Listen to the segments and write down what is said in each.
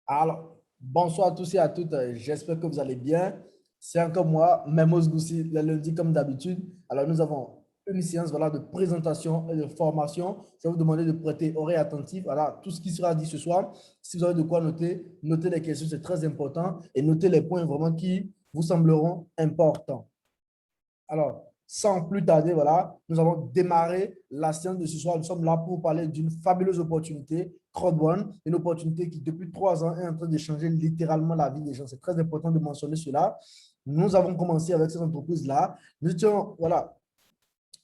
Alors, bonsoir à tous et à toutes. J'espère que vous allez bien. C'est encore moi, Memos Goussi, le lundi comme d'habitude. Alors, nous avons une séance voilà, de présentation et de formation. Je vais vous demander de prêter oreille attentive à tout ce qui sera dit ce soir. Si vous avez de quoi noter, notez les questions, c'est très important. Et notez les points vraiment qui vous sembleront importants. Alors, sans plus tarder, voilà, nous allons démarrer la séance de ce soir. Nous sommes là pour parler d'une fabuleuse opportunité, CrowdOne, une opportunité qui, depuis 3 ans, est en train de changer littéralement la vie des gens. C'est très important de mentionner cela. Nous avons commencé avec cette entreprise-là. Nous étions, voilà,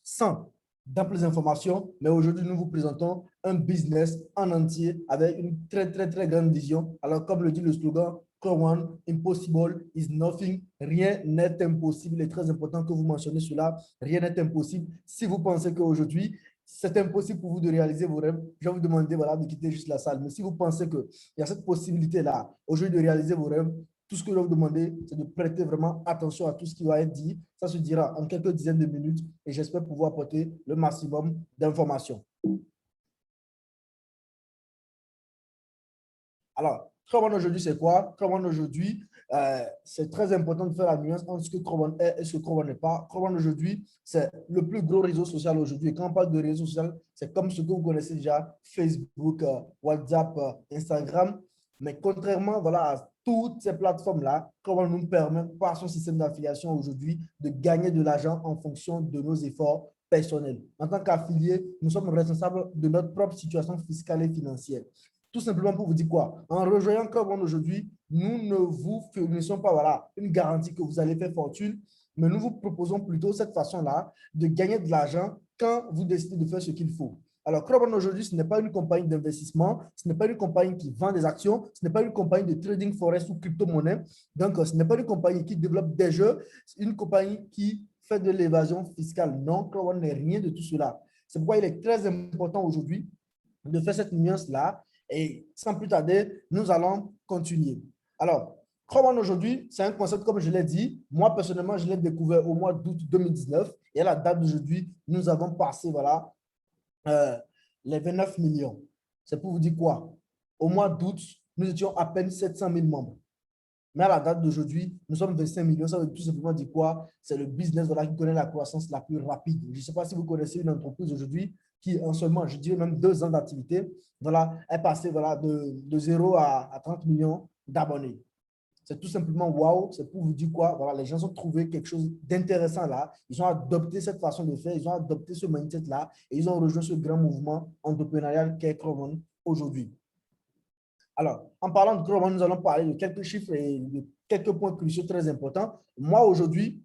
sans d'amples informations, mais aujourd'hui, nous vous présentons un business en entier avec une très, très, très grande vision. Alors, comme le dit le slogan, One, impossible is nothing. Rien n'est impossible. Il est très important que vous mentionnez cela. Rien n'est impossible. Si vous pensez qu'aujourd'hui, c'est impossible pour vous de réaliser vos rêves, je vais vous demander voilà, de quitter juste la salle. Mais si vous pensez qu'il y a cette possibilité-là, aujourd'hui, de réaliser vos rêves, tout ce que je vais vous demander, c'est de prêter vraiment attention à tout ce qui va être dit. Ça se dira en quelques dizaines de minutes et j'espère pouvoir apporter le maximum d'informations. Alors, Crowon aujourd'hui, c'est quoi? Crowon aujourd'hui, c'est très important de faire la nuance entre ce que Crowon est et ce que Crowon n'est pas. Crowon aujourd'hui, c'est le plus gros réseau social aujourd'hui. Et quand on parle de réseau social, c'est comme ce que vous connaissez déjà, Facebook, WhatsApp, Instagram. Mais contrairement voilà, à toutes ces plateformes-là, Crowon nous permet, par son système d'affiliation aujourd'hui, de gagner de l'argent en fonction de nos efforts personnels. En tant qu'affilié, nous sommes responsables de notre propre situation fiscale et financière. Tout simplement pour vous dire quoi? En rejoignant Carbone aujourd'hui, nous ne vous fournissons pas voilà, une garantie que vous allez faire fortune, mais nous vous proposons plutôt cette façon-là de gagner de l'argent quand vous décidez de faire ce qu'il faut. Alors, Carbone aujourd'hui, ce n'est pas une compagnie d'investissement, ce n'est pas une compagnie qui vend des actions, ce n'est pas une compagnie de trading forex ou crypto-monnaie. Donc, ce n'est pas une compagnie qui développe des jeux, c'est une compagnie qui fait de l'évasion fiscale. Non, Carbone n'est rien de tout cela. C'est pourquoi il est très important aujourd'hui de faire cette nuance-là. Et sans plus tarder, nous allons continuer. Alors, Chrome aujourd'hui, c'est un concept, comme je l'ai dit. Moi, personnellement, je l'ai découvert au mois d'août 2019. Et à la date d'aujourd'hui, nous avons passé voilà, euh, les 29 millions. C'est pour vous dire quoi? Au mois d'août, nous étions à peine 700 000 membres. Mais à la date d'aujourd'hui, nous sommes 25 millions. Ça veut tout simplement dire quoi? C'est le business voilà, qui connaît la croissance la plus rapide. Je ne sais pas si vous connaissez une entreprise aujourd'hui qui, en seulement, je dirais même 2 ans d'activité, voilà, est passée voilà, de 0 à 30 millions d'abonnés. C'est tout simplement wow. C'est pour vous dire quoi? Voilà, les gens ont trouvé quelque chose d'intéressant là. Ils ont adopté cette façon de faire. Ils ont adopté ce mindset là et ils ont rejoint ce grand mouvement entrepreneurial qu'est Crowon aujourd'hui. Alors, en parlant de Crowon, nous allons parler de quelques chiffres et de quelques points cruciaux très importants. Moi, aujourd'hui,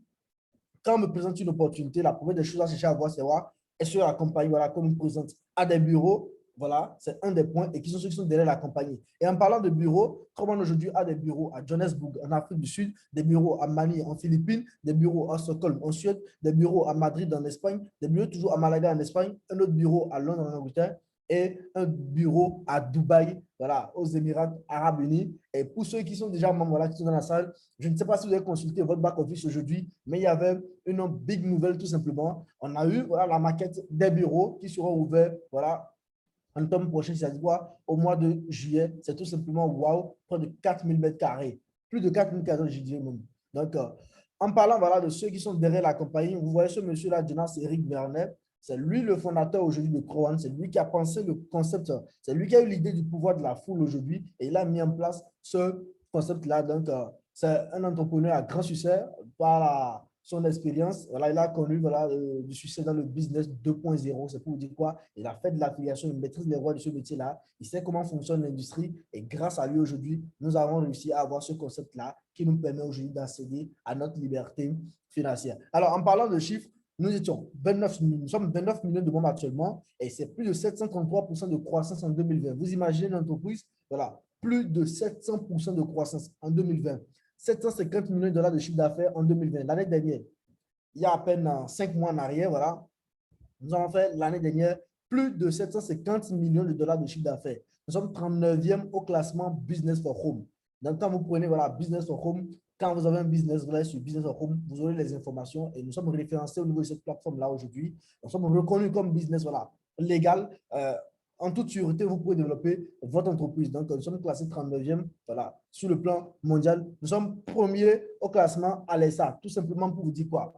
quand on me présente une opportunité, la première des choses à chercher à voir, c'est voir est-ce que la compagnie voilà, qu'on nous présente a des bureaux. Voilà, c'est un des points et qui sont ceux qui sont derrière la compagnie. Et en parlant de bureaux, Crowon aujourd'hui a des bureaux à Johannesburg, en Afrique du Sud, des bureaux à Manille, en Philippines, des bureaux à Stockholm, en Suède, des bureaux à Madrid, en Espagne, des bureaux toujours à Malaga, en Espagne, un autre bureau à Londres, en Angleterre, et un bureau à Dubaï, voilà, aux Émirats Arabes Unis. Et pour ceux qui sont déjà membres, voilà, qui sont dans la salle, je ne sais pas si vous avez consulté votre back-office aujourd'hui, mais il y avait une big nouvelle tout simplement. On a eu voilà, la maquette des bureaux qui seront ouverts voilà, en octobre prochain, c'est-à-dire quoi, au mois de juillet. C'est tout simplement wow, près de 4000 mètres carrés. Plus de 4000 mètres carrés, je dirais même. Donc, en parlant voilà, de ceux qui sont derrière la compagnie, vous voyez ce monsieur-là, Jonas Eric Werner, c'est lui le fondateur aujourd'hui de Crowon, c'est lui qui a pensé le concept, c'est lui qui a eu l'idée du pouvoir de la foule aujourd'hui et il a mis en place ce concept-là. Donc, c'est un entrepreneur à grand succès par son expérience. Voilà, il a connu voilà, du succès dans le business 2.0. C'est pour dire quoi? Il a fait de l'affiliation, il maîtrise les rois de ce métier-là. Il sait comment fonctionne l'industrie. Et grâce à lui, aujourd'hui, nous avons réussi à avoir ce concept-là qui nous permet aujourd'hui d'accéder à notre liberté financière. Alors, en parlant de chiffres, nous étions 29 millions, nous sommes 29 millions de membres actuellement et c'est plus de 733% de croissance en 2020. Vous imaginez une entreprise, voilà, plus de 700% de croissance en 2020. 750 millions de dollars de chiffre d'affaires en 2020. L'année dernière, il y a à peine 5 mois en arrière, voilà, nous avons fait l'année dernière plus de 750 millions de dollars de chiffre d'affaires. Nous sommes 39e au classement Business for Home. Donc, quand vous prenez voilà, Business for Home, quand vous avez un business, vous allez sur Business for Home, vous aurez les informations et nous sommes référencés au niveau de cette plateforme-là aujourd'hui. Nous sommes reconnus comme business voilà, légal en toute sûreté, vous pouvez développer votre entreprise. Donc, nous sommes classés 39e, voilà, sur le plan mondial. Nous sommes premiers au classement Alessa, tout simplement pour vous dire quoi.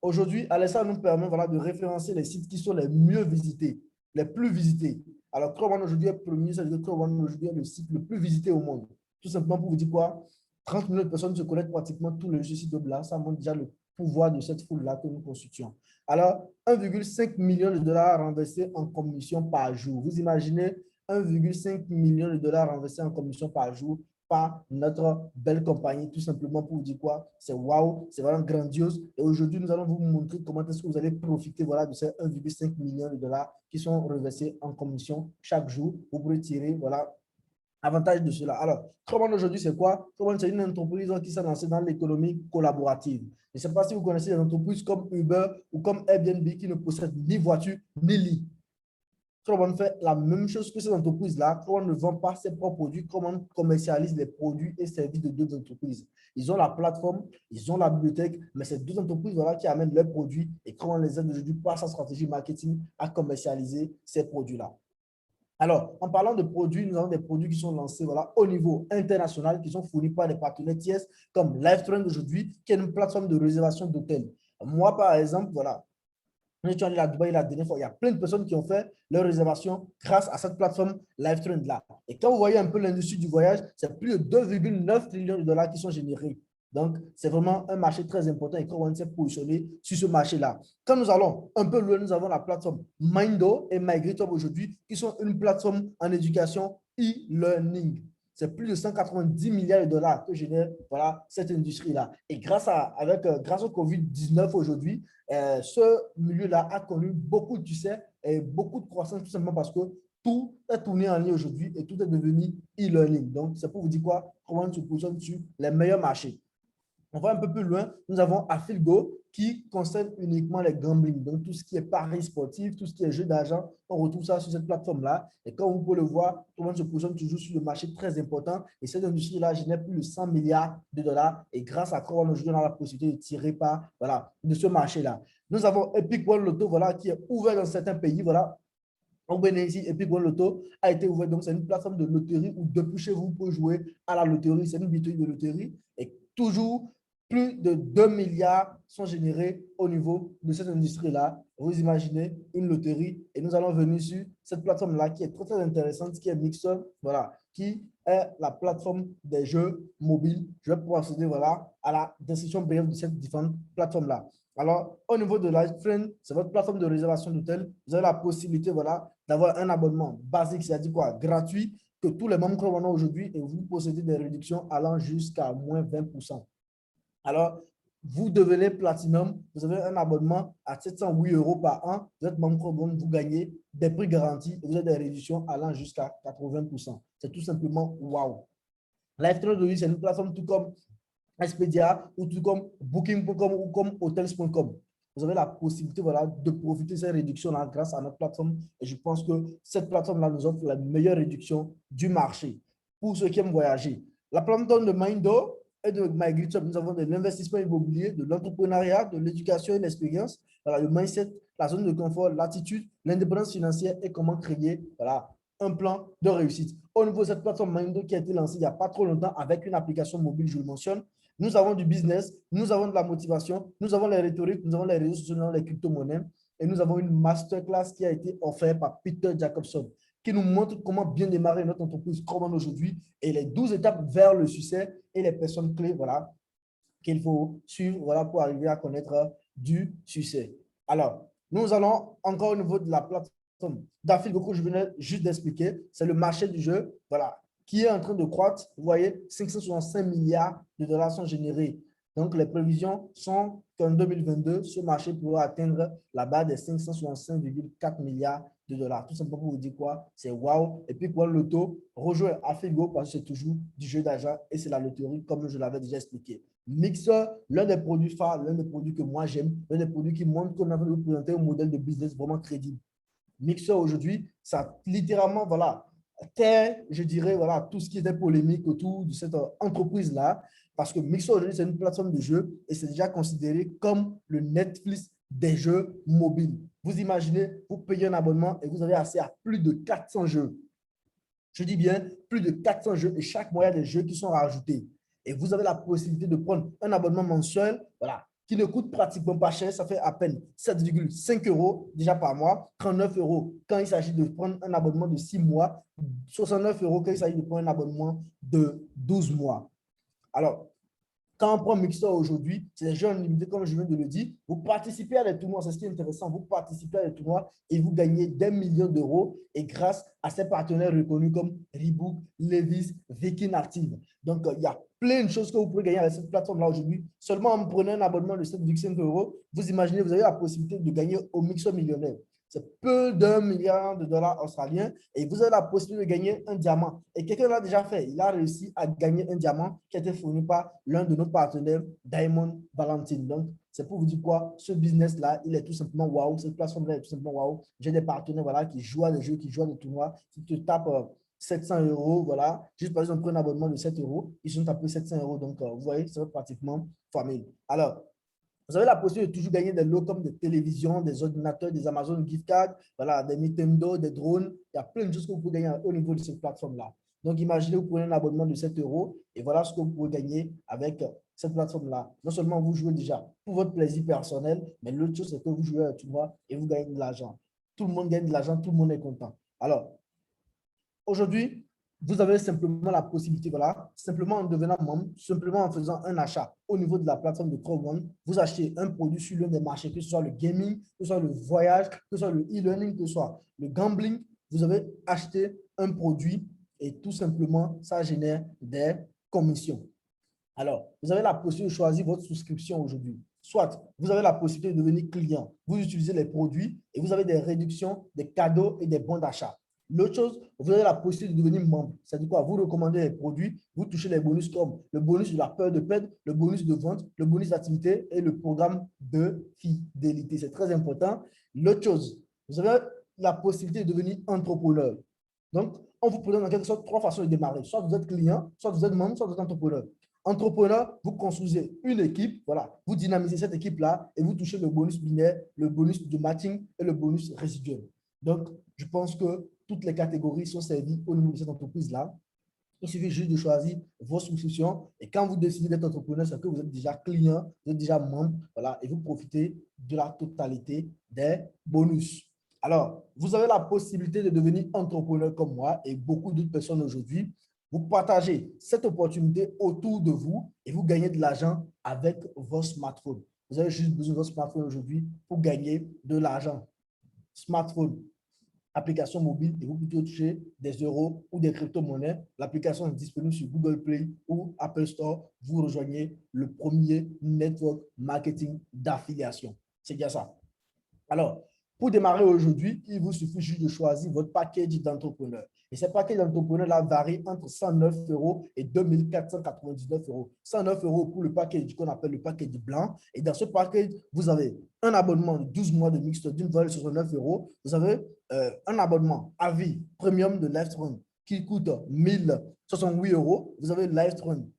Aujourd'hui, Alessa nous permet voilà, de référencer les sites qui sont les mieux visités, les plus visités. Alors, Chrome aujourd'hui est premier, ça veut dire que Chrome aujourd'hui est le site le plus visité au monde. Tout simplement pour vous dire quoi, 30 millions de personnes se connectent pratiquement tous les sites web là. Ça montre déjà le pouvoir de cette foule-là que nous constituons. Alors, 1,5 million de dollars renversés en commission par jour. Vous imaginez 1,5 million de dollars renversés en commission par jour par notre belle compagnie, tout simplement pour vous dire quoi, c'est waouh, c'est vraiment grandiose. Et aujourd'hui, nous allons vous montrer comment est-ce que vous allez profiter voilà, de ces 1,5 million de dollars qui sont reversés en commission chaque jour. Vous pourrez tirer voilà, avantage de cela. Alors, Crowon aujourd'hui, c'est quoi? Crowon, c'est une entreprise qui s'est lancée dans l'économie collaborative. Je ne sais pas si vous connaissez des entreprises comme Uber ou comme Airbnb qui ne possèdent ni voiture ni lit. Crowon fait la même chose que ces entreprises-là. Crowon ne vend pas ses propres produits. Crowon commercialise les produits et services de deux entreprises. Ils ont la plateforme, ils ont la bibliothèque, mais c'est deux entreprises voilà, qui amènent leurs produits et Crowon les aide aujourd'hui par sa stratégie marketing à commercialiser ces produits-là. Alors, en parlant de produits, nous avons des produits qui sont lancés voilà, au niveau international, qui sont fournis par des partenaires tiers comme LiveTrend aujourd'hui, qui est une plateforme de réservation d'hôtels. Moi, par exemple, voilà, quand je suis allé à Dubaï la dernière fois, il y a plein de personnes qui ont fait leur réservation grâce à cette plateforme LiveTrend là. Et quand vous voyez un peu l'industrie du voyage, c'est plus de 2,9 trillions de dollars qui sont générés. Donc, c'est vraiment un marché très important et qu'on s'est positionné sur ce marché-là. Quand nous allons un peu loin, nous avons la plateforme Mindo et MyGreatUp aujourd'hui, qui sont une plateforme en éducation e-learning. C'est plus de 190 milliards de dollars que génère voilà, cette industrie-là. Et grâce au COVID-19 aujourd'hui, ce milieu-là a connu beaucoup de succès et beaucoup de croissance, tout simplement parce que tout est tourné en ligne aujourd'hui et tout est devenu e-learning. Donc, c'est pour vous dire quoi, comment on se positionne sur les meilleurs marchés. On va un peu plus loin, nous avons Afilgo qui concerne uniquement les gambling, donc tout ce qui est paris sportif, tout ce qui est jeu d'argent, on retrouve ça sur cette plateforme-là. Et comme vous pouvez le voir, tout le monde se positionne toujours sur le marché très important et cette industrie-là génère plus de 100 milliards de dollars et grâce à quoi aujourd'hui on a la possibilité de tirer par, voilà, de ce marché-là. Nous avons Epic One Lotto voilà, qui est ouvert dans certains pays, voilà, au Bénéfice, Epic One Lotto a été ouvert. Donc, c'est une plateforme de loterie où depuis chez vous, vous pouvez jouer à la loterie. C'est une boutique de loterie et toujours plus de 2 milliards sont générés au niveau de cette industrie-là. Vous imaginez une loterie et nous allons venir sur cette plateforme-là qui est très, très intéressante, qui est Mixer, voilà, qui est la plateforme des jeux mobiles. Je vais pouvoir accéder voilà, à la description brève de cette différente plateforme-là. Alors, au niveau de LiveTrend, c'est votre plateforme de réservation d'hôtel. Vous avez la possibilité voilà, d'avoir un abonnement basique, c'est-à-dire quoi, gratuit, que tous les membres ont aujourd'hui et vous possédez des réductions allant jusqu'à moins 20%. Alors, vous devenez Platinum, vous avez un abonnement à 708 € par an, vous êtes membre Chrome, vous gagnez des prix garantis et vous avez des réductions allant jusqu'à 80%. C'est tout simplement wow. LiveTrend, c'est une plateforme tout comme Expedia ou tout comme Booking.com ou comme Hotels.com. Vous avez la possibilité voilà, de profiter de ces réductions-là grâce à notre plateforme. Et je pense que cette plateforme-là nous offre la meilleure réduction du marché pour ceux qui aiment voyager. La plateforme de Mindo et de MyGreatUp, nous avons de l'investissement immobilier, de l'entrepreneuriat, de l'éducation et l'expérience, voilà, le mindset, la zone de confort, l'attitude, l'indépendance financière et comment créer voilà, un plan de réussite. Au niveau de cette plateforme Mindo qui a été lancée il n'y a pas trop longtemps avec une application mobile, je le mentionne, nous avons du business, nous avons de la motivation, nous avons les rhétoriques, nous avons les réseaux sociaux, nous avons les crypto-monnaies et nous avons une masterclass qui a été offerte par Peter Jacobson qui nous montre comment bien démarrer notre entreprise Crowon aujourd'hui et les 12 étapes vers le succès et les personnes clés voilà, qu'il faut suivre voilà, pour arriver à connaître du succès. Alors, nous allons encore au niveau de la plateforme d'Afilgo que je venais juste d'expliquer. C'est le marché du jeu. Voilà, qui est en train de croître. Vous voyez, 565 milliards de dollars sont générés. Donc, les prévisions sont qu'en 2022, ce marché pourra atteindre la barre des 565,4 milliards de dollars. Tout simplement pour vous dire quoi? C'est wow. Et puis, pour le loto, rejoindre Afilgo parce que c'est toujours du jeu d'argent et c'est la loterie, comme je l'avais déjà expliqué. Mixer, l'un des produits phares, l'un des produits que moi j'aime, l'un des produits qui montre qu'on a voulu présenter un modèle de business vraiment crédible. Mixer aujourd'hui, ça littéralement, voilà, terre, je dirais, voilà, tout ce qui était polémique autour de cette entreprise-là, parce que Mixer aujourd'hui, c'est une plateforme de jeu et c'est déjà considéré comme le Netflix des jeux mobiles. Vous imaginez, vous payez un abonnement et vous avez accès à plus de 400 jeux. Je dis bien plus de 400 jeux et chaque mois, il y a des jeux qui sont rajoutés. Et vous avez la possibilité de prendre un abonnement mensuel, voilà, qui ne coûte pratiquement pas cher. Ça fait à peine 7,5 euros déjà par mois, 39 euros quand il s'agit de prendre un abonnement de 6 mois, 69 euros quand il s'agit de prendre un abonnement de 12 mois. Alors, quand on prend Mixer aujourd'hui, c'est des jeux unlimités, comme je viens de le dire. Vous participez à des tournois, c'est ce qui est intéressant. Vous participez à des tournois et vous gagnez des millions d'euros et grâce à ces partenaires reconnus comme Reebok, Levi's, Viking Active. Donc, il y a plein de choses que vous pouvez gagner avec cette plateforme-là aujourd'hui. Seulement en prenant un abonnement de 7,5 euros, vous imaginez, vous avez la possibilité de gagner au Mixer millionnaire. C'est peu d'un milliard de dollars australiens et vous avez la possibilité de gagner un diamant. Et quelqu'un l'a déjà fait. Il a réussi à gagner un diamant qui a été fourni par l'un de nos partenaires, Diamond Valentine. Donc, c'est pour vous dire quoi, ce business-là, il est tout simplement waouh. Cette plateforme-là est tout simplement waouh. J'ai des partenaires voilà, qui jouent à des jeux, qui jouent à des tournois, qui te tapent 700 euros, voilà. Juste par exemple, un abonnement de 7 euros, ils sont tapés 700 euros. Donc, vous voyez, c'est pratiquement famille. Alors, vous avez la possibilité de toujours gagner des lots comme des télévisions, des ordinateurs, des Amazon gift cards, voilà, des Nintendo, des drones. Il y a plein de choses que vous pouvez gagner au niveau de cette plateforme-là. Donc, imaginez, vous prenez un abonnement de 7 euros et voilà ce que vous pouvez gagner avec cette plateforme-là. Non seulement vous jouez déjà pour votre plaisir personnel, mais l'autre chose, c'est que vous jouez à un tournoi et vous gagnez de l'argent. Tout le monde gagne de l'argent, tout le monde est content. Alors, aujourd'hui, vous avez simplement la possibilité, voilà, simplement en devenant membre, simplement en faisant un achat au niveau de la plateforme de Crowdone, vous achetez un produit sur l'un des marchés, que ce soit le gaming, que ce soit le voyage, que ce soit le e-learning, que ce soit le gambling, vous avez acheté un produit et tout simplement, ça génère des commissions. Alors, vous avez la possibilité de choisir votre souscription aujourd'hui. Soit vous avez la possibilité de devenir client, vous utilisez les produits et vous avez des réductions, des cadeaux et des bons d'achat. L'autre chose, vous avez la possibilité de devenir membre. C'est-à-dire quoi? Vous recommandez les produits, vous touchez les bonus comme le bonus de la peur de perdre, le bonus de vente, le bonus d'activité et le programme de fidélité. C'est très important. L'autre chose, vous avez la possibilité de devenir entrepreneur. Donc, on vous présente en quelque sorte trois façons de démarrer. Soit vous êtes client, soit vous êtes membre, soit vous êtes entrepreneur. Entrepreneur, vous construisez une équipe, voilà, vous dynamisez cette équipe-là et vous touchez le bonus binaire, le bonus de matching et le bonus résiduel. Donc, je pense que toutes les catégories sont servies au niveau de cette entreprise-là. Il suffit juste de choisir vos souscriptions et quand vous décidez d'être entrepreneur, c'est que vous êtes déjà client, vous êtes déjà membre, voilà, et vous profitez de la totalité des bonus. Alors, vous avez la possibilité de devenir entrepreneur comme moi et beaucoup d'autres personnes aujourd'hui. Vous partagez cette opportunité autour de vous et vous gagnez de l'argent avec vos smartphones. Vous avez juste besoin de votre smartphone aujourd'hui pour gagner de l'argent. Smartphone, application mobile et vous pouvez toucher des euros ou des crypto-monnaies. L'application est disponible sur Google Play ou Apple Store. Vous rejoignez le premier network marketing d'affiliation. C'est bien ça. Alors, pour démarrer aujourd'hui, il vous suffit juste de choisir votre package d'entrepreneur. Et ce package d'entrepreneur-là varie entre 109 euros et 2499 euros. 109 euros pour le package qu'on appelle le package blanc. Et dans ce package, vous avez un abonnement de 12 mois de mixte d'une valeur de 69 euros. Vous avez un abonnement à vie premium de Livestream qui coûte 1068 euros. Vous avez Livestream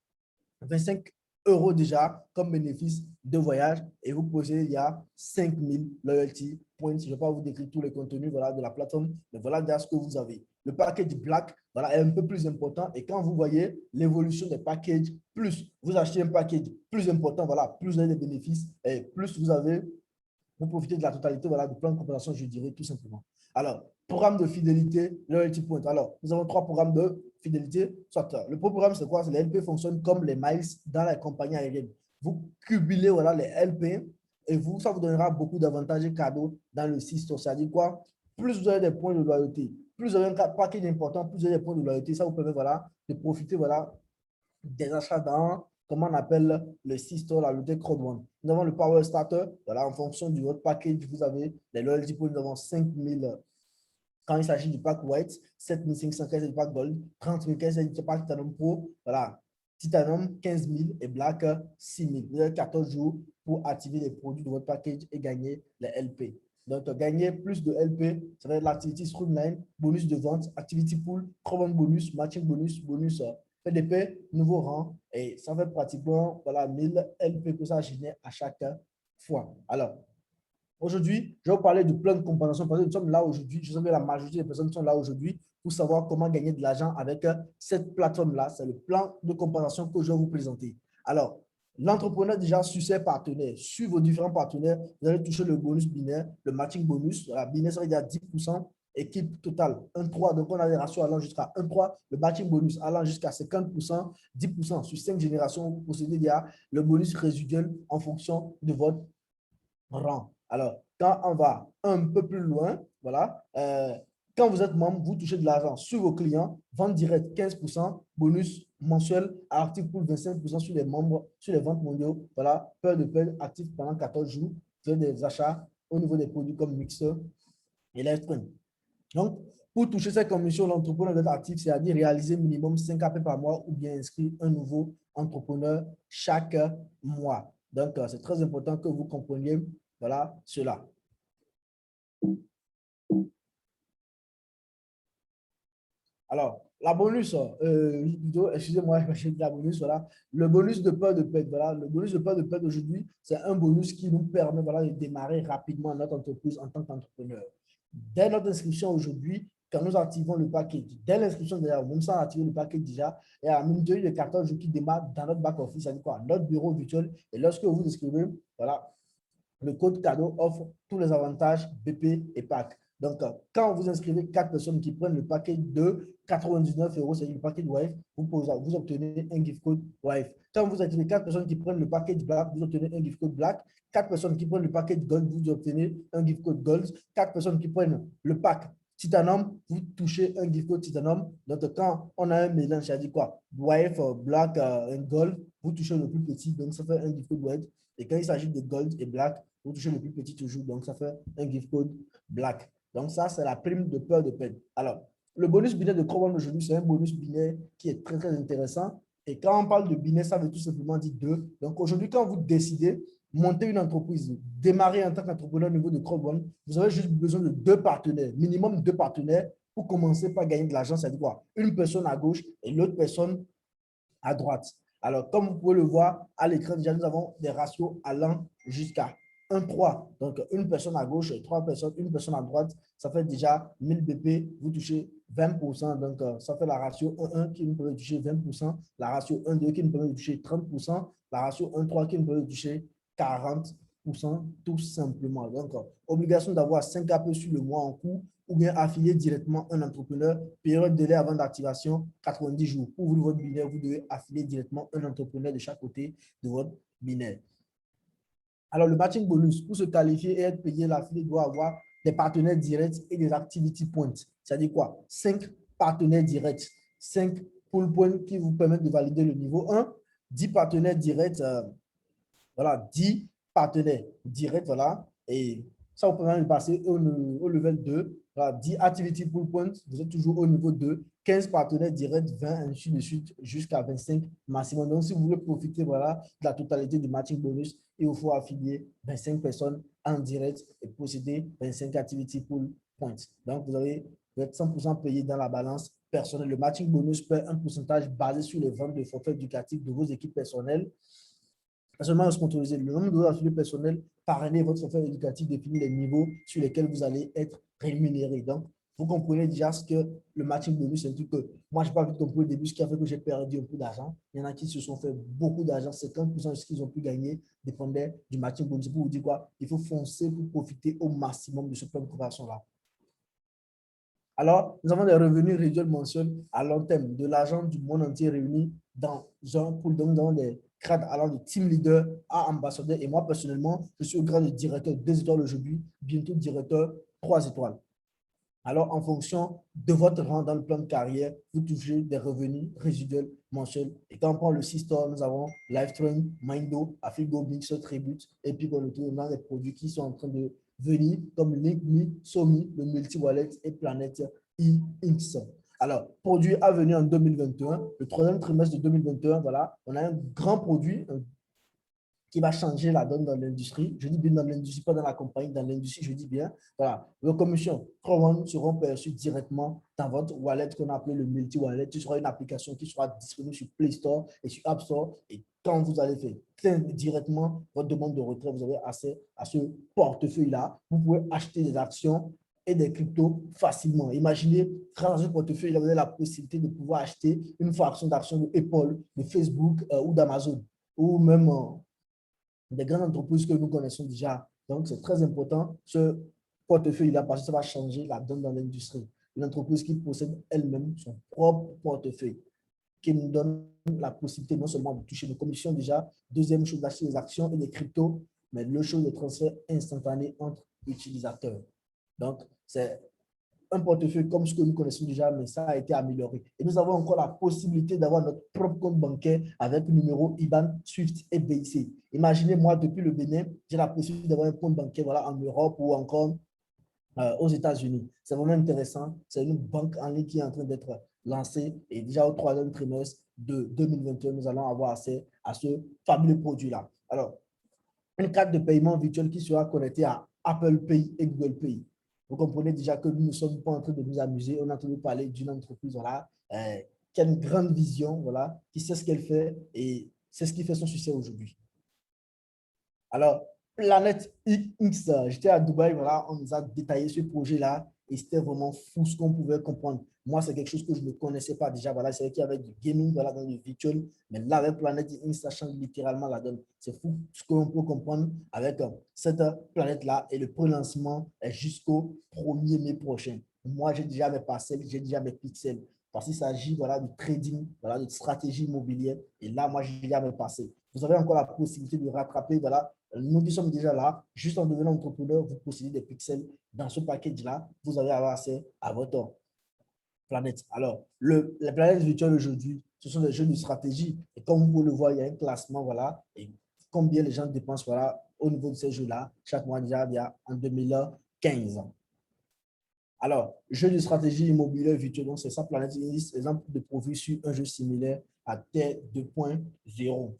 25 euros déjà comme bénéfice de voyage et vous possédez, il y a 5000 loyalty points. Je ne vais pas vous décrire tous les contenus voilà, de la plateforme, mais voilà déjà ce que vous avez. Le package Black voilà, est un peu plus important et quand vous voyez l'évolution des packages, plus vous achetez un package plus important, voilà, plus vous avez des bénéfices et plus vous profitez de la totalité voilà, du plan de compensation, je dirais tout simplement. Alors, programme de fidélité, loyalty point. Alors, nous avons trois programmes de fidélité. Soit, le programme, c'est quoi? Les LP fonctionnent comme les miles dans la compagnie aérienne. Vous cumulez voilà, les LP et vous, ça vous donnera beaucoup d'avantages et cadeaux dans le système. C'est-à-dire quoi? Plus vous avez des points de loyauté, plus vous avez un paquet important, plus vous avez des points de loyauté, ça vous permet voilà, de profiter voilà, des achats dans, comment on appelle le système, la loterie Crowdone. Nous avons le Power Starter. Voilà, en fonction de votre package, vous avez les loyalty points. Nous avons 5000 quand il s'agit du pack white, 7500 du pack gold, 30 000 du pack titanium pro. Voilà, titanium 15 000 et black 6 000. Vous avez 14 jours pour activer les produits de votre package et gagner les LP. Donc, gagner plus de LP, ça va être l'activity streamline, bonus de vente, activity pool, Crowdone bonus, matching bonus, bonus PDP, nouveau rang. Et ça fait pratiquement voilà, 1000 LP que ça génère à chaque fois. Alors, Aujourd'hui, je vais vous parler du plan de compensation parce que nous sommes là aujourd'hui. Je sais que la majorité des personnes sont là aujourd'hui pour savoir comment gagner de l'argent avec cette plateforme-là. C'est le plan de compensation que je vais vous présenter. Alors, l'entrepreneur déjà sur ses partenaires, sur vos différents partenaires, vous allez toucher le bonus binaire, le matching bonus. La binaire, ça veut dire 10%, équipe totale 1,3. Donc, on a des ratios allant jusqu'à 1,3. Le matching bonus allant jusqu'à 50%, 10% sur 5 générations. Vous possédez déjà le bonus résiduel en fonction de votre rang. Alors, quand on va un peu plus loin, voilà, quand vous êtes membre, vous touchez de l'argent sur vos clients, vente directe 15%, bonus mensuel, article pour 25% sur les membres, sur les ventes mondiaux, voilà, peur de paie actif pendant 14 jours, faire des achats au niveau des produits comme mixeur et Livestream. Donc, pour toucher cette commission, l'entrepreneur doit être actif, c'est-à-dire réaliser minimum 5 appels par mois ou bien inscrire un nouveau entrepreneur chaque mois. Donc, c'est très important que vous compreniez voilà, cela. Alors, la bonus, excusez-moi, j'ai dit la bonus, voilà. Le bonus de peur de perte, voilà. Le bonus de peur de perte aujourd'hui, c'est un bonus qui nous permet voilà, de démarrer rapidement notre entreprise en tant qu'entrepreneur. Dès notre inscription aujourd'hui, quand nous activons le package, dès l'inscription d'ailleurs, même sans activer le package déjà, il y a une durée de 14 jours qui démarre dans notre back-office, c'est-à-dire quoi? Notre bureau virtuel. Et lorsque vous inscrivez, voilà, le code cadeau offre tous les avantages BP et PAC. Donc, quand vous inscrivez 4 personnes qui prennent le paquet de 99 euros, c'est-à-dire le paquet de Wave, vous obtenez un gift code Wave. Quand vous activez 4 personnes qui prennent le paquet de Black, vous obtenez un gift code Black. 4 personnes qui prennent le paquet de Gold, vous obtenez un gift code Gold. 4 personnes qui prennent le pack Titanium, vous touchez un gift code Titanium. Donc, quand on a un mélange, c'est-à-dire quoi? Wave, Black et Gold, vous touchez le plus petit, donc ça fait un gift code Wave. Et quand il s'agit de Gold et Black, vous touchez le plus petit toujours, donc ça fait un gift code Black. Donc ça, c'est la prime de peur de peine. Alors, le bonus binaire de Crowon aujourd'hui, c'est un bonus binaire qui est très, très intéressant. Et quand on parle de binaire, ça veut tout simplement dire deux. Donc aujourd'hui, quand vous décidez monter une entreprise, démarrer en tant qu'entrepreneur au niveau de Crowon, vous avez juste besoin de 2 partenaires, minimum 2 partenaires pour commencer par gagner de l'argent. C'est-à-dire quoi? Une personne à gauche et l'autre personne à droite. Alors, comme vous pouvez le voir à l'écran, déjà, nous avons des ratios allant jusqu'à 1,3. Donc, une personne à gauche et 3 personnes, une personne à droite, ça fait déjà 1000 BP, vous touchez 20%. Donc, ça fait la ratio 1,1 qui nous permet de toucher 20%, la ratio 1,2 qui nous permet de toucher 30%, la ratio 1,3 qui nous permet de toucher 40%, tout simplement. Donc, obligation d'avoir 5 AP sur le mois en cours ou bien affilier directement un entrepreneur. Période de délai avant d'activation, 90 jours. Pour ouvrir votre binaire, vous devez affilier directement un entrepreneur de chaque côté de votre binaire. Alors, le matching bonus, pour se qualifier et être payé, l'affilié doit avoir des partenaires directs et des activity points. C'est-à-dire quoi? 5 partenaires directs, 5 pull points qui vous permettent de valider le niveau 1, 10 partenaires directs, voilà, 10 partenaires directs, voilà, et ça vous permet de passer au level 2. Voilà, 10 activity pull points, vous êtes toujours au niveau 2. 15 partenaires directs, 20, ainsi de suite, jusqu'à 25 maximum. Donc, si vous voulez profiter voilà, de la totalité du matching bonus, il vous faut affilier 25 personnes en direct et posséder 25 activity pull points. Donc, vous êtes 100% payé dans la balance personnelle. Le matching bonus paie un pourcentage basé sur les ventes de forfaits éducatifs de vos équipes personnelles. Personnellement, sponsorisé le nombre d'heures affiliés personnels, parrainer votre forfait éducatif, définir les niveaux sur lesquels vous allez être rémunéré. Donc, vous comprenez déjà ce que le matching bonus, c'est un truc que moi, je n'ai pas vu compris au début, ce qui a fait que j'ai perdu un peu d'argent. Il y en a qui se sont fait beaucoup d'argent, 50% de ce qu'ils ont pu gagner dépendait du matching bonus. Pour vous dire quoi, il faut foncer pour profiter au maximum de ce plan de conversion-là. Alors, nous avons des revenus réduits mensuels à long terme, de l'argent du monde entier réuni dans un pool. Donc, nous avons des grades allant de team leader à ambassadeur. Et moi, personnellement, je suis au grade de directeur 2 étoiles aujourd'hui, bientôt directeur 3 étoiles. Alors, en fonction de votre rang dans le plan de carrière, vous touchez des revenus résiduels mensuels. Et quand on prend le système, nous avons Lifetrain, Mindo, Afigo, Mixer, Tribute, et puis on a des produits qui sont en train de venir comme LinkMe, Somi, le multi-wallet et Planète e-Inks. Alors, produit à venir en 2021, le troisième trimestre de 2021, voilà, on a un grand produit, qui va changer la donne dans l'industrie. Je dis bien dans l'industrie, pas dans la compagnie, dans l'industrie, je dis bien. Voilà, vos commissions Chrome seront perçues directement dans votre wallet qu'on appelle le multi-wallet. Ce sera une application qui sera disponible sur Play Store et sur App Store. Et quand vous allez faire directement votre demande de retrait, vous avez accès à ce portefeuille-là. Vous pouvez acheter des actions et des cryptos facilement. Imaginez, dans un portefeuille, vous avez la possibilité de pouvoir acheter une fraction d'actions de Apple, de Facebook ou d'Amazon, ou même des grandes entreprises que nous connaissons déjà. Donc, c'est très important, ce portefeuille-là, parce que ça va changer la donne dans l'industrie. Une entreprise qui possède elle-même son propre portefeuille, qui nous donne la possibilité non seulement de toucher nos commissions déjà, deuxième chose, d'acheter des actions et des cryptos, mais le chose de transfert instantané entre utilisateurs. Donc, c'est un portefeuille comme ce que nous connaissons déjà, mais ça a été amélioré. Et nous avons encore la possibilité d'avoir notre propre compte bancaire avec le numéro IBAN, SWIFT et BIC. Imaginez, moi, depuis le Bénin, j'ai la possibilité d'avoir un compte bancaire voilà, en Europe ou encore aux États-Unis. C'est vraiment intéressant. C'est une banque en ligne qui est en train d'être lancée et déjà au troisième trimestre de 2021, nous allons avoir accès à ce fabuleux produit-là. Alors, une carte de paiement virtuelle qui sera connectée à Apple Pay et Google Pay. Vous comprenez déjà que nous ne sommes pas en train de nous amuser. On est en train de parler d'une entreprise voilà, qui a une grande vision, voilà, qui sait ce qu'elle fait et c'est ce qui fait son succès aujourd'hui. Alors, Planète X, j'étais à Dubaï, voilà, on nous a détaillé ce projet-là et c'était vraiment fou ce qu'on pouvait comprendre. Moi, c'est quelque chose que je ne connaissais pas déjà. Voilà, c'est vrai qu'il y avait du gaming voilà, dans le virtuel, mais là, avec Planète X, ça change littéralement la donne. C'est fou ce que l'on peut comprendre avec cette planète-là et le pré-lancement est jusqu'au 1er mai prochain. Moi, j'ai déjà mes parcelles, j'ai déjà mes pixels parce qu'il s'agit voilà, du trading, voilà, de stratégie immobilière. Et là, moi, j'ai déjà mes parcelles. Vous avez encore la possibilité de rattraper voilà, nous qui sommes déjà là, juste en devenant entrepreneur, vous possédez des pixels. Dans ce package-là, vous allez avoir accès à votre planète. Alors, les planètes virtuelles aujourd'hui, ce sont des jeux de stratégie. Et comme vous le voyez, il y a un classement, voilà, et combien les gens dépensent, voilà, au niveau de ces jeux-là, chaque mois déjà, il y a en 2015. Alors, jeu de stratégie immobilière virtuelle, donc c'est ça, Planète X, exemple de profit sur un jeu similaire à Terre 2.0.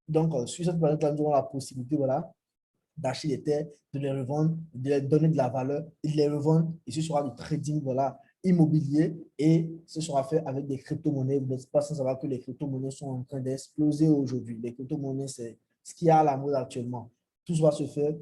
Donc, sur cette planète-là, nous avons la possibilité, voilà, d'acheter des terres, de les revendre, de les donner de la valeur, et de les revendre. Et ce sera du trading voilà, immobilier et ce sera fait avec des crypto-monnaies. Vous n'êtes pas sans savoir que les crypto-monnaies sont en train d'exploser aujourd'hui. Les crypto-monnaies, c'est ce qui est à la mode actuellement. Tout va se faire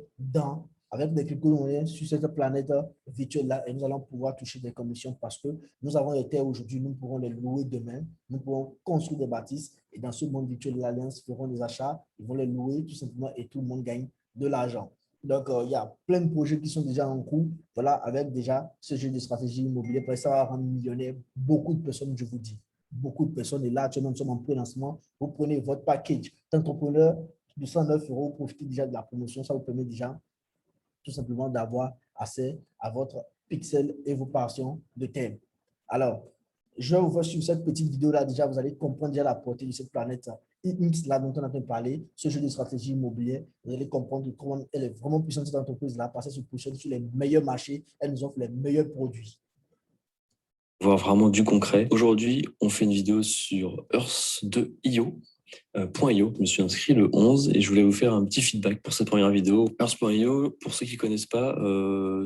avec des crypto-monnaies sur cette planète virtuelle-là et nous allons pouvoir toucher des commissions parce que nous avons les terres aujourd'hui, nous pourrons les louer demain, nous pourrons construire des bâtisses et dans ce monde virtuel, l'Alliance feront des achats, ils vont les louer tout simplement et tout le monde gagne de l'argent. Donc, il y a plein de projets qui sont déjà en cours, voilà, avec déjà ce jeu de stratégie immobilière. Parce que ça va rendre millionnaire beaucoup de personnes, je vous dis. Beaucoup de personnes. Et là, actuellement, nous sommes en pré-lancement. Vous prenez votre package d'entrepreneur de 109 euros, vous profitez déjà de la promotion. Ça vous permet déjà tout simplement d'avoir accès à votre pixel et vos passions de thème. Alors, je vais vous voir sur cette petite vidéo-là, déjà, vous allez comprendre déjà la portée de cette planète X là dont on a en train de parler, ce jeu de stratégie immobilière. Vous allez comprendre comment elle est vraiment puissante, cette entreprise-là, parce qu'elle se positionne sur les meilleurs marchés, elle nous offre les meilleurs produits. Voir vraiment du concret. Aujourd'hui, on fait une vidéo sur Earth2.io. .io. Je me suis inscrit le 11 et je voulais vous faire un petit feedback pour cette première vidéo. Earth.io, pour ceux qui ne connaissent pas,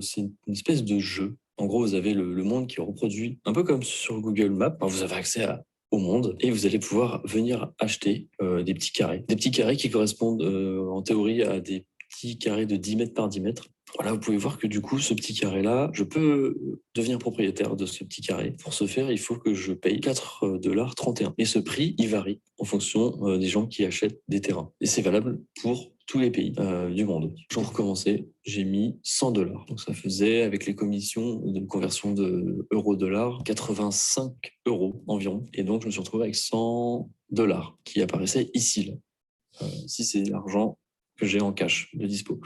c'est une espèce de jeu. En gros, vous avez le monde qui est reproduit, un peu comme sur Google Maps. Alors, vous avez accès au monde et vous allez pouvoir venir acheter des petits carrés. Des petits carrés qui correspondent en théorie à des petits carrés de 10 mètres par 10 mètres. Voilà, vous pouvez voir que du coup, ce petit carré-là, je peux devenir propriétaire de ce petit carré. Pour ce faire, il faut que je paye 4,31 $. Et ce prix, il varie en fonction des gens qui achètent des terrains. Et c'est valable pour tous les pays du monde. Pour recommencer, j'ai mis 100 $. Donc ça faisait, avec les commissions de conversion de euro-dollar, 85 € environ. Et donc je me suis retrouvé avec 100 $ qui apparaissaient ici. Là. Si c'est l'argent que j'ai en cash de dispo.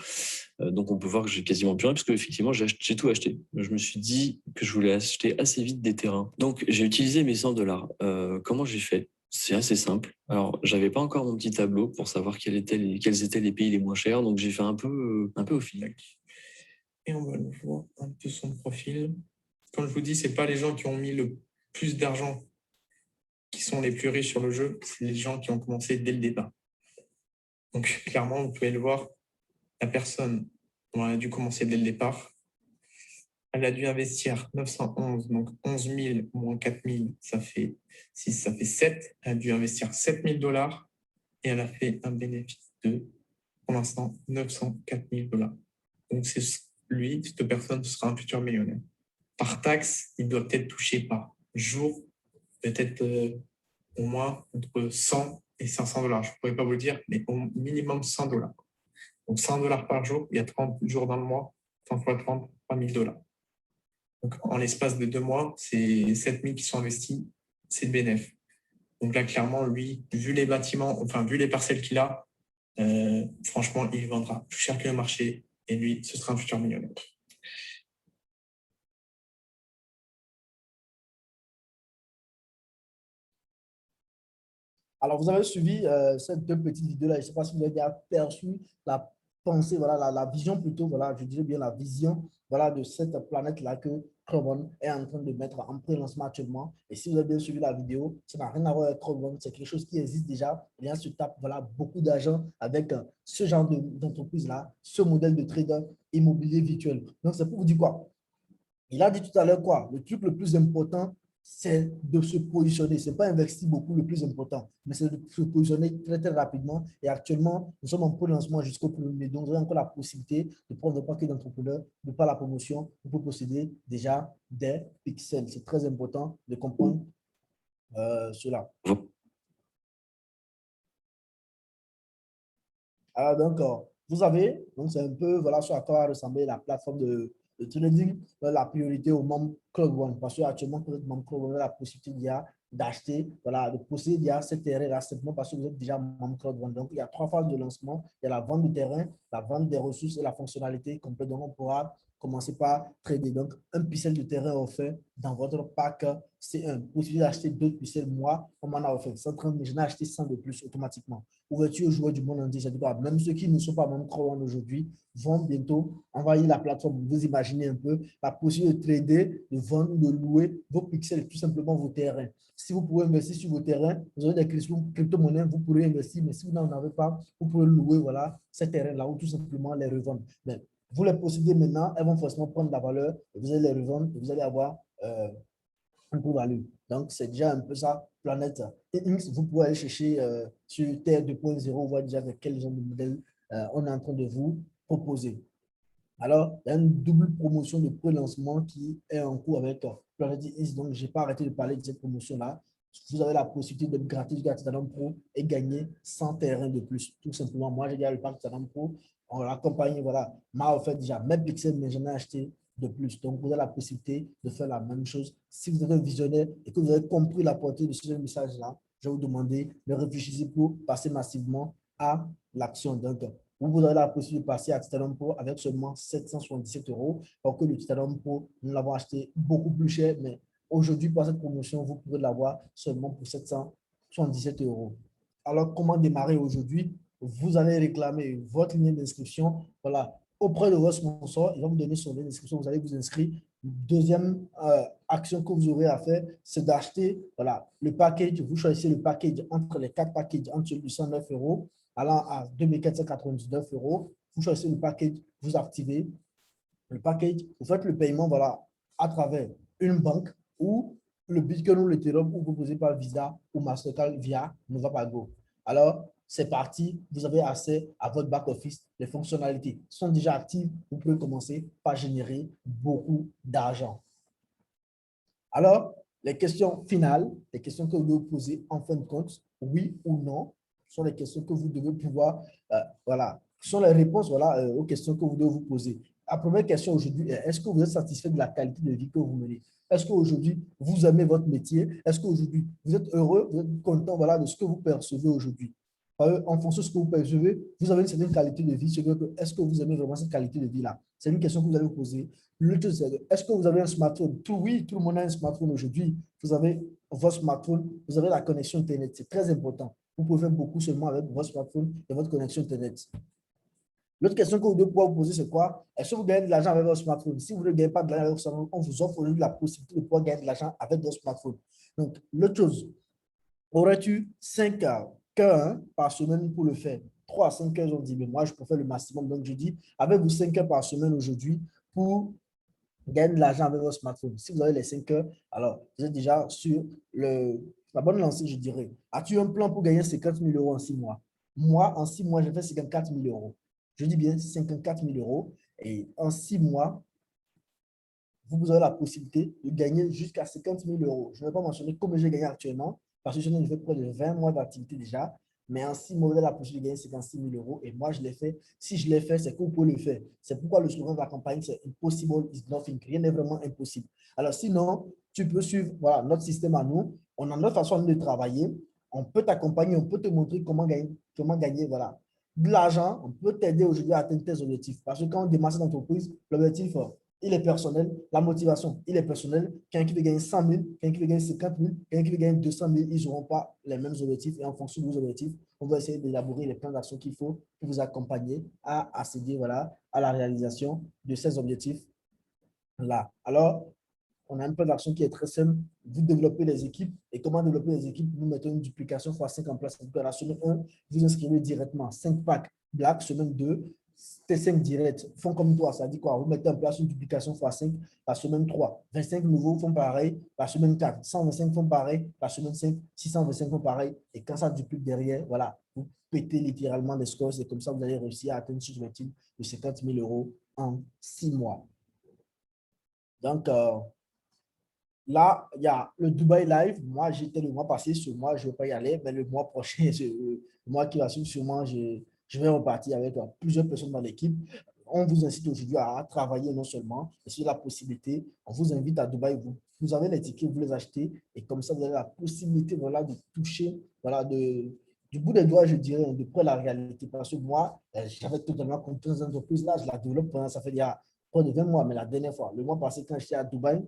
Donc on peut voir que j'ai quasiment plus rien parce que effectivement j'ai tout acheté. Je me suis dit que je voulais acheter assez vite des terrains. Donc j'ai utilisé mes 100 $. Comment j'ai fait? C'est assez simple. Alors, j'avais pas encore mon petit tableau pour savoir quels étaient les pays les moins chers, donc j'ai fait un peu au feeling. Et on va le voir un peu son profil. Comme je vous dis, c'est pas les gens qui ont mis le plus d'argent qui sont les plus riches sur le jeu, c'est les gens qui ont commencé dès le départ. Donc, clairement, vous pouvez le voir, la personne, on a dû commencer dès le départ. Elle a dû investir 911, donc 11 000 moins 4 000, ça fait 6, ça fait 7. Elle a dû investir 7 000 $ et elle a fait un bénéfice de, pour l'instant, 904 000 $. Donc, c'est lui, cette personne, ce sera un futur millionnaire. Par taxe, il doit peut-être toucher par jour, peut-être au moins entre 100 et 500 $. Je ne pourrais pas vous le dire, mais au minimum 100 $. Donc 100 $ par jour, il y a 30 jours dans le mois, 100 fois 30, 3 000 $. Donc en l'espace de 2 mois, c'est 7 000 qui sont investis, c'est de bénéf. Donc là, clairement, lui, vu les bâtiments, enfin, vu les parcelles qu'il a, franchement, il vendra plus cher que le marché et lui, ce sera un futur millionnaire. Alors, vous avez suivi ces deux petites vidéos-là. Je ne sais pas si vous avez bien perçu la pensée, voilà, la vision plutôt, voilà, je dirais bien la vision voilà, de cette planète-là que Carbon est en train de mettre en pré-lancement actuellement. Et si vous avez bien suivi la vidéo, ça n'a rien à voir avec Carbon. C'est quelque chose qui existe déjà. Il y a se tape voilà, beaucoup d'argent avec ce genre d'entreprise-là, ce modèle de trader immobilier virtuel. Donc, c'est pour vous dire quoi? Il a dit tout à l'heure quoi? Le truc le plus important, c'est de se positionner. Ce n'est pas investir beaucoup le plus important, mais c'est de se positionner très, très rapidement. Et actuellement, nous sommes en pré-lancement jusqu'au 1er. Donc, vous avez encore la possibilité de prendre un paquet d'entrepreneurs, de par la promotion, vous pouvez posséder déjà des pixels. C'est très important de comprendre cela. Alors, donc, vous avez, donc c'est un peu, voilà, ce à quoi va ressembler la plateforme de trading, la priorité aux membres Club One, parce qu'actuellement, vous êtes membre Club One, vous avez la possibilité d'acheter, voilà, de posséder ces terrains-là simplement parce que vous êtes déjà membre Club One. Donc, il y a 3 phases de lancement. Il y a la vente du terrain, la vente des ressources et la fonctionnalité complète. Donc, on pourra commencer par trader. Donc, un pixel de terrain offert dans votre pack C1. Possibilité d'acheter 2 pixels, moi, on m'en a offert 130, mais je n'ai acheté 100 de plus automatiquement. Ouverture aux joueurs du monde entier. Même ceux qui ne sont pas membres Chrome aujourd'hui vont bientôt envahir la plateforme. Vous imaginez un peu la possibilité de trader, de vendre, de louer vos pixels, tout simplement vos terrains. Si vous pouvez investir sur vos terrains, vous avez des crypto-monnaies, vous pourrez investir, mais si vous n'en avez pas, vous pouvez louer voilà, ces terrains-là ou tout simplement les revendre. Mais vous les possédez maintenant, elles vont forcément prendre de la valeur, et vous allez les revendre et vous allez avoir un plus-value. Donc, c'est déjà un peu ça, Planète. Et vous pouvez aller chercher sur Terre 2.0, voir déjà avec quel genre de modèle on est en train de vous proposer. Alors, il y a une double promotion de pré-lancement qui est en cours avec Planète X. Donc, je n'ai pas arrêté de parler de cette promotion-là. Vous avez la possibilité d'être gratuit du Titanium Pro et gagner 100 terrains de plus. Tout simplement, moi, j'ai gagné le pack Titanium Pro. On l'a accompagné, voilà, m'a offert déjà mes pixels, mais j'en ai acheté de plus. Donc, vous avez la possibilité de faire la même chose. Si vous êtes un visionnaire et que vous avez compris la portée de ce message-là, je vais vous demander de réfléchir pour passer massivement à l'action. Donc, vous aurez la possibilité de passer à Titanium Pro avec seulement 777 €. Alors que le Titanium Pro, nous l'avons acheté beaucoup plus cher, mais aujourd'hui, par cette promotion, vous pourrez l'avoir seulement pour 777 €. Alors, comment démarrer aujourd'hui? Vous allez réclamer votre lien d'inscription. Voilà, auprès de votre sponsor, il va vous donner son lien d'inscription. Vous allez vous inscrire. Deuxième action que vous aurez à faire, c'est d'acheter voilà, le package. Vous choisissez le package entre les 4 packages, entre celui de 109 € allant à 2499 €. Vous choisissez le package, vous activez le package, vous faites le paiement voilà, à travers une banque ou le Bitcoin ou l'Ethereum ou vous posez par Visa ou Mastercard via Novapago. Alors, c'est parti, vous avez accès à votre back-office. Les fonctionnalités sont déjà actives. Vous pouvez commencer par générer beaucoup d'argent. Alors, les questions finales, les questions que vous devez poser en fin de compte, oui ou non, sont les questions que vous devez pouvoir, voilà, sont les réponses voilà, aux questions que vous devez vous poser. La première question aujourd'hui est, est-ce que vous êtes satisfait de la qualité de vie que vous menez? Est-ce qu'aujourd'hui, vous aimez votre métier? Est-ce qu'aujourd'hui, vous êtes heureux, vous êtes content voilà, de ce que vous percevez aujourd'hui? En fonction de ce que vous percevez, vous avez une certaine qualité de vie. Est-ce que vous aimez vraiment cette qualité de vie-là? C'est une question que vous allez vous poser. L'autre, c'est est-ce que vous avez un smartphone? Oui, tout le monde a un smartphone aujourd'hui. Vous avez votre smartphone, vous avez la connexion Internet. C'est très important. Vous pouvez faire beaucoup seulement avec votre smartphone et votre connexion Internet. L'autre question que vous devez pouvoir vous poser, c'est quoi? Est-ce que vous gagnez de l'argent avec votre smartphone? Si vous ne gagnez pas de l'argent avec votre smartphone, on vous offre aujourd'hui la possibilité de pouvoir gagner de l'argent avec votre smartphone. Donc, l'autre chose, aurais-tu 5 cœurs par semaine pour le faire? 3 à 5 heures, ils ont dit, mais moi, je préfère le maximum. Donc, je dis, avec vous 5 heures par semaine aujourd'hui pour gagner de l'argent avec votre smartphone. Si vous avez les 5 heures, alors vous êtes déjà sur la bonne lancée, je dirais. As-tu un plan pour gagner 50 000 euros en 6 mois? Moi, en 6 mois, j'ai fait 54 000 euros. Je dis bien 54 000 euros. Et en 6 mois, vous aurez la possibilité de gagner jusqu'à 50 000 euros. Je ne vais pas mentionner combien j'ai gagné actuellement, parce que je n'ai fait près de 20 mois d'activité déjà. Mais en 6 mois, vous avez la possibilité de gagner 56 000 euros. Et moi, je l'ai fait. Si je l'ai fait, c'est que vous pouvez le faire. C'est pourquoi le slogan de la campagne, c'est Impossible is nothing. Rien n'est vraiment impossible. Alors, sinon, tu peux suivre voilà, notre système à nous. On a notre façon de travailler. On peut t'accompagner, on peut te montrer comment gagner voilà, de l'argent. On peut t'aider aujourd'hui à atteindre tes objectifs. Parce que quand on démarre cette entreprise, l'objectif, il est personnel. La motivation, il est personnel. Quelqu'un qui veut gagner 100 000, quelqu'un qui veut gagner 50 000, quelqu'un qui veut gagner 200 000, ils n'auront pas les mêmes objectifs. Et en fonction de vos objectifs, on va essayer d'élaborer les plans d'action qu'il faut pour vous accompagner à accéder voilà, à la réalisation de ces objectifs-là. Alors, on a un plan d'action qui est très simple. Vous développez les équipes. Et comment développer les équipes? Nous mettons une duplication x5 en place. Donc, à la semaine 1, vous inscrivez directement 5 packs Black. Semaine 2, T5 directs font comme toi. Ça dit quoi? Vous mettez en place une duplication x5 la semaine 3. 25 nouveaux font pareil la semaine 4. 125 font pareil la semaine 5. 625 font pareil. Et quand ça duplique derrière, voilà, vous pétez littéralement les scores. Et comme ça, vous allez réussir à atteindre ce objectif de 50 000 euros en 6 mois. Donc, là, il y a le Dubaï Live. Moi, j'étais le mois passé. Ce mois, je ne vais pas y aller. Mais le mois prochain, le mois qui va suivre, sûrement, je vais repartir avec plusieurs personnes dans l'équipe. On vous incite aujourd'hui à travailler non seulement, mais sur la possibilité. On vous invite à Dubaï. Vous avez les tickets, vous les achetez. Et comme ça, vous avez la possibilité voilà, de toucher voilà, du bout des doigts, je dirais, de près la réalité. Parce que moi, j'avais totalement confiance dans cette entreprise-là. Je la développe pendant, ça fait il y a près de 20 mois. Mais la dernière fois, le mois passé, quand j'étais à Dubaï,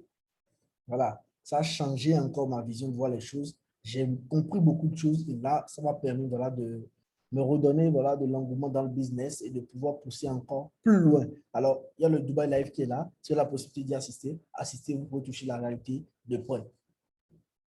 voilà, ça a changé encore ma vision de voir les choses. J'ai compris beaucoup de choses et là, ça m'a permis voilà, de me redonner voilà, de l'engouement dans le business et de pouvoir pousser encore plus loin. Alors, il y a le Dubai Live qui est là. Tu as la possibilité d'y assister. Assister, vous pouvez toucher la réalité de près.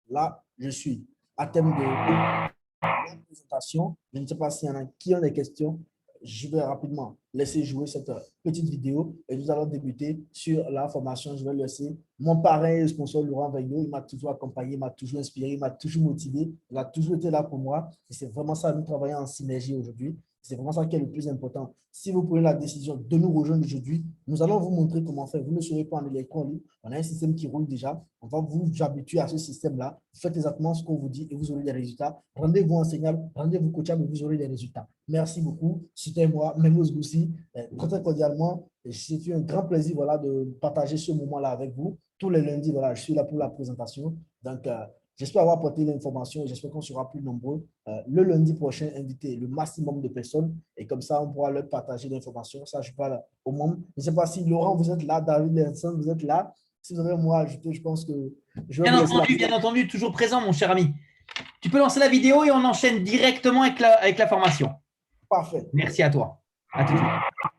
Là, je suis à thème de présentation. Je ne sais pas s'il y en a qui ont des questions. Je vais rapidement laisser jouer cette petite vidéo et nous allons débuter sur la formation. Je vais laisser mon parrain et sponsor Laurent Veillot. Il m'a toujours accompagné, il m'a toujours inspiré, il m'a toujours motivé. Il a toujours été là pour moi. Et c'est vraiment ça, nous travaillons en synergie aujourd'hui. C'est vraiment ça qui est le plus important. Si vous prenez la décision de nous rejoindre aujourd'hui, nous allons vous montrer comment faire. Vous ne serez pas en électron libre. On a un système qui roule déjà. On va vous habituer à ce système-là. Faites exactement ce qu'on vous dit et vous aurez des résultats. Rendez-vous enseignable, rendez-vous coachable et vous aurez des résultats. Merci beaucoup. C'était moi, Memous Goussi, très, très cordialement. C'est un grand plaisir voilà, de partager ce moment-là avec vous. Tous les lundis, voilà, je suis là pour la présentation. Donc, j'espère avoir apporté l'information et j'espère qu'on sera plus nombreux. Le lundi prochain, inviter le maximum de personnes et comme ça, on pourra leur partager l'information. Ça, je parle au monde. Je ne sais pas si Laurent, vous êtes là, David Lenson, vous êtes là. Si vous avez un mot à ajouter, je pense que je vais bien entendu, toujours présent, mon cher ami. Tu peux lancer la vidéo et on enchaîne directement avec la formation. Parfait. Merci à toi. À tout de suite.